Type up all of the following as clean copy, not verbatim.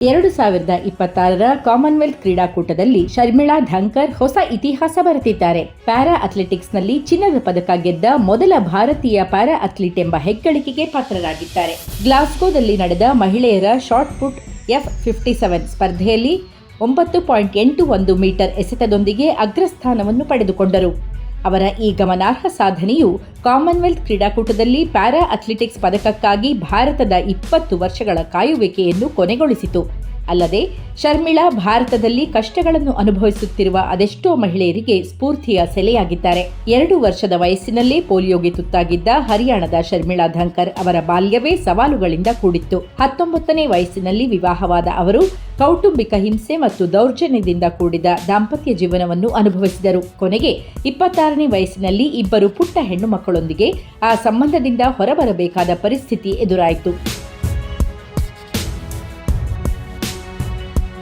2026ರ Commonwealth ಕ್ರೀಡಾಕೂಟದಲ್ಲಿ ಶರ್ಮಿಳಾ ಧಾಂಕರ್ ಹೊಸ ಇತಿಹಾಸ ಬರೆದಿದ್ದಾರೆ. ಪ್ಯಾರಾ ಅಥ್ಲೆಟಿಕ್ಸ್ನಲ್ಲಿ ಚಿನ್ನದ ಪದಕ ಗೆದ್ದ ಮೊದಲ ಭಾರತೀಯ ಪ್ಯಾರಾ ಅಥ್ಲೀಟ್ ಎಂಬ ಹೆಗ್ಗಳಿಕೆಗೆ ಪಾತ್ರರಾಗಿದ್ದಾರೆ. ಗ್ಲಾಸ್ಗೋದಲ್ಲಿ ನಡೆದ ಮಹಿಳೆಯರ ಶಾಟ್ ಪುಟ್ F57 ಸ್ಪರ್ಧೆಯಲ್ಲಿ 9.81 ಮೀಟರ್ ಎಸೆತದೊಂದಿಗೆ ಅಗ್ರಸ್ಥಾನವನ್ನು ಪಡೆದುಕೊಂಡರು. ಅವರ ಈ ಗಮನಾರ್ಹ ಸಾಧನೆಯು ಕಾಮನ್ವೆಲ್ತ್ ಕ್ರೀಡಾಕೂಟದಲ್ಲಿ ಪ್ಯಾರಾ ಅಥ್ಲೆಟಿಕ್ಸ್ ಪದಕಕ್ಕಾಗಿ ಭಾರತದ 20 ವರ್ಷಗಳ ಕಾಯುವಿಕೆಯನ್ನು ಕೊನೆಗೊಳಿಸಿತು. ಅಲ್ಲದೆ ಶರ್ಮಿಳಾ ಭಾರತದಲ್ಲಿ ಕಷ್ಟಗಳನ್ನು ಅನುಭವಿಸುತ್ತಿರುವ ಅದೆಷ್ಟೋ ಮಹಿಳೆಯರಿಗೆ ಸ್ಫೂರ್ತಿಯ ಸೆಲೆಯಾಗಿದ್ದಾರೆ. 2 ವರ್ಷದ ವಯಸ್ಸಿನಲ್ಲೇ ಪೋಲಿಯೋಗೆ ತುತ್ತಾಗಿದ್ದ ಹರಿಯಾಣದ ಶರ್ಮಿಳಾ ಧಾಂಕರ್ ಅವರ ಬಾಲ್ಯವೇ ಸವಾಲುಗಳಿಂದ ಕೂಡಿತ್ತು. 19ನೇ ವಯಸ್ಸಿನಲ್ಲಿ ವಿವಾಹವಾದ ಅವರು ಕೌಟುಂಬಿಕ ಹಿಂಸೆ ಮತ್ತು ದೌರ್ಜನ್ಯದಿಂದ ಕೂಡಿದ ದಾಂಪತ್ಯ ಜೀವನವನ್ನು ಅನುಭವಿಸಿದರು. ಕೊನೆಗೆ 26ನೇ ವಯಸ್ಸಿನಲ್ಲಿ 2 ಪುಟ್ಟ ಹೆಣ್ಣು ಮಕ್ಕಳೊಂದಿಗೆ ಆ ಸಂಬಂಧದಿಂದ ಹೊರಬರಬೇಕಾದ ಪರಿಸ್ಥಿತಿ ಎದುರಾಯಿತು.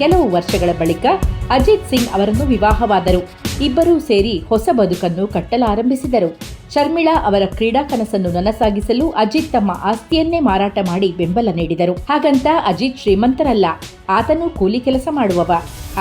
ಕೆಲವು ವರ್ಷಗಳ ಬಳಿಕ ಅಜಿತ್ ಸಿಂಗ್ ಅವರನ್ನು ವಿವಾಹವಾದರು. ಇಬ್ಬರೂ ಸೇರಿ ಹೊಸ ಬದುಕನ್ನು ಕಟ್ಟಲಾರಂಭಿಸಿದರು. ಶರ್ಮಿಳಾ ಅವರ ಕ್ರೀಡಾ ಕನಸನ್ನು ನನಸಾಗಿಸಲು ಅಜಿತ್ ತಮ್ಮ ಆಸ್ತಿಯನ್ನೇ ಮಾರಾಟ ಮಾಡಿ ಬೆಂಬಲ ನೀಡಿದರು. ಹಾಗಂತ ಅಜಿತ್ ಶ್ರೀಮಂತರಲ್ಲ, ಆತನು ಕೂಲಿ ಕೆಲಸ ಮಾಡುವವ.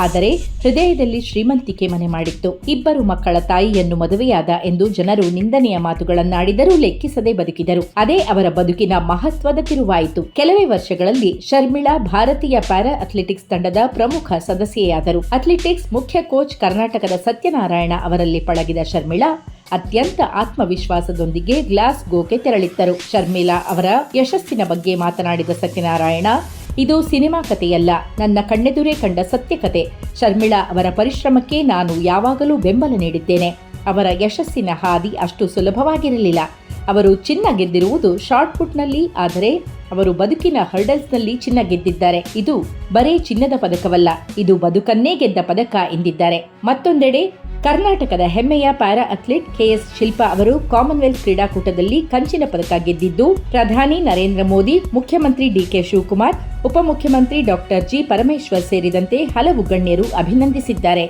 ಆದರೆ ಹೃದಯದಲ್ಲಿ ಶ್ರೀಮಂತಿಕೆ ಮನೆ ಮಾಡಿತ್ತು. 2 ಮಕ್ಕಳ ತಾಯಿಯನ್ನು ಮದುವೆಯಾದ ಎಂದು ಜನರು ನಿಂದನೆಯ ಮಾತುಗಳನ್ನಾಡಿದರೂ ಲೆಕ್ಕಿಸದೆ ಬದುಕಿದರು. ಅದೇ ಅವರ ಬದುಕಿನ ಮಹತ್ವದ ತಿರುವಾಯಿತು. ಕೆಲವೇ ವರ್ಷಗಳಲ್ಲಿ ಶರ್ಮಿಳಾ ಭಾರತೀಯ ಪ್ಯಾರಾ ಅಥ್ಲೆಟಿಕ್ಸ್ ತಂಡದ ಪ್ರಮುಖ ಸದಸ್ಯೆಯಾದರು. ಅಥ್ಲೆಟಿಕ್ಸ್ ಮುಖ್ಯ ಕೋಚ್ ಕರ್ನಾಟಕದ ಸತ್ಯನಾರಾಯಣ ಅವರಲ್ಲಿ ಪಳಗಿದ ಶರ್ಮಿಳಾ ಅತ್ಯಂತ ಆತ್ಮವಿಶ್ವಾಸದೊಂದಿಗೆ ಗ್ಲಾಸ್ಗೋಗೆ ತೆರಳಿದ್ದರು. ಶರ್ಮಿಳಾ ಅವರ ಯಶಸ್ಸಿನ ಬಗ್ಗೆ ಮಾತನಾಡಿದ ಸತ್ಯನಾರಾಯಣ, ಇದು ಸಿನಿಮಾ ಕಥೆಯಲ್ಲ, ನನ್ನ ಕಣ್ಣೆದುರೇ ಕಂಡ ಸತ್ಯ ಕತೆ. ಶರ್ಮಿಳಾ ಅವರ ಪರಿಶ್ರಮಕ್ಕೆ ನಾನು ಯಾವಾಗಲೂ ಬೆಂಬಲ ನೀಡಿದ್ದೇನೆ. ಅವರ ಯಶಸ್ಸಿನ ಹಾದಿ ಅಷ್ಟು ಸುಲಭವಾಗಿರಲಿಲ್ಲ. ಅವರು ಚಿನ್ನ ಗೆದ್ದಿರುವುದು ಶಾರ್ಟ್ ಪುಟ್ನಲ್ಲಿ, ಆದರೆ ಅವರು ಬದುಕಿನ ಹರ್ಡಲ್ಸ್ನಲ್ಲಿ ಚಿನ್ನ ಗೆದ್ದಿದ್ದಾರೆ. ಇದು ಬರೇ ಚಿನ್ನದ ಪದಕವಲ್ಲ, ಇದು ಬದುಕನ್ನೇ ಗೆದ್ದ ಪದಕ ಎಂದಿದ್ದಾರೆ. ಮತ್ತೊಂದೆಡೆ ಕರ್ನಾಟಕದ ಹೆಮ್ಮೆಯ ಪ್ಯಾರಾ ಅಥ್ಲೀಟ್ KS ಶಿಲ್ಪಾ ಅವರು ಕಾಮನ್ವೆಲ್ತ್ ಕ್ರೀಡಾಕೂಟದಲ್ಲಿ ಕಂಚಿನ ಪದಕ ಗೆದ್ದಿದ್ದು ಪ್ರಧಾನಿ ನರೇಂದ್ರ ಮೋದಿ, ಮುಖ್ಯಮಂತ್ರಿ DK ಶಿವಕುಮಾರ್, ಉಪಮುಖ್ಯಮಂತ್ರಿ ಡಾ. G. ಪರಮೇಶ್ವರ್ ಸೇರಿದಂತೆ ಹಲವು ಗಣ್ಯರು ಅಭಿನಂದಿಸಿದ್ದಾರೆ.